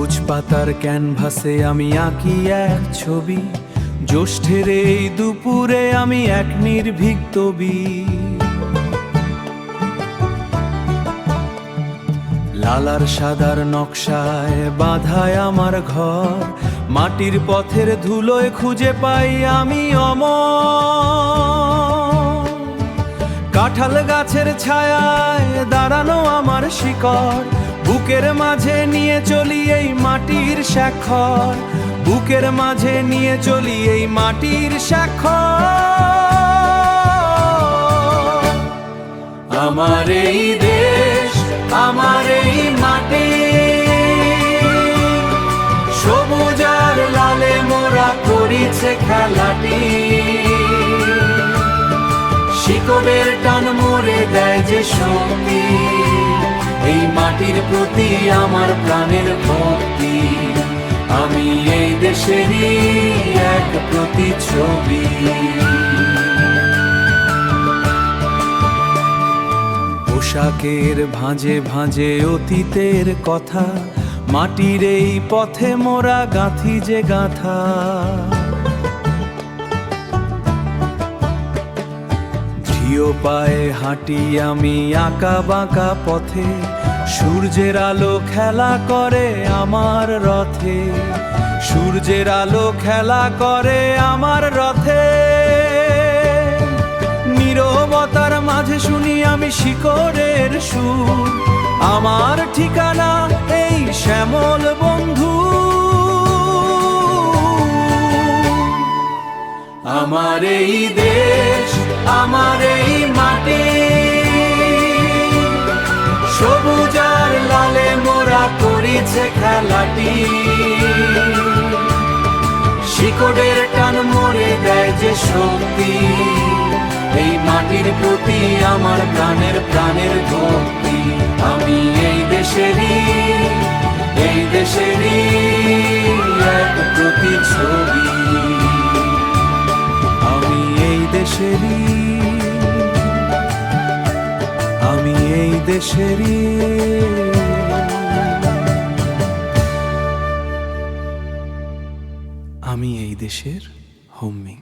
সবুজ পাতার ক্যানভাসে আমি আঁকি এক ছবি, জ্যৈষ্ঠের এই দুপুরে আমি এক নির্ভীক তবি। লালার সাদার নকশায় বাঁধায় আমার ঘর, মাটির পথের ধুলোয় খুঁজে পাই আমি অমর। কাঁঠাল গাছের ছায়ায় দাঁড়ানো আমার শিকড়, বুকের মাঝে নিয়ে চলি এই মাটির স্বাক্ষর, বুকের মাঝে নিয়ে চলি এই মাটির স্বাক্ষর। আমার এই দেশ, আমার এই মাটি, সবুজ আর লালে মোরা করিছে খেলাটি। শিকড়ের টান মোরে দেয় যে শক্তি, এই মাটির প্রতি আমার প্রাণের ভক্তি। আমি এই দেশেরই এক প্রতিচ্ছবি। পোশাকের ভাঁজে ভাঁজে অতীতের কথা, মাটির এই পথে মোরা গাঁথি যে গাঁথা। ধীর পায়ে হাঁটি আমি আঁকা বাঁকা পথে, সূর্যের আলো খেলা করে আমার রথে, সূর্যের আলো খেলা করে আমার রথে। নীরবতার মাঝে শুনি আমি শিকড়ের সুর, আমার ঠিকানা এই শ্যামল বন্ধু। আমার এই দেশ, আমার এই মাটি, সবুজ আর লালে মোরা করিছে খেলাটি। শিকড়ের টান মোরে দেয় যে শক্তি, এই মাটির প্রতি আমার প্রাণের প্রাণের ভক্তি। আমি এই দেশেরই, এই দেশেরই এক প্রতিচ্ছবি। আমি এই দেশেরই, আমি এই দেশেরই, আমি এই দেশের হোমিং।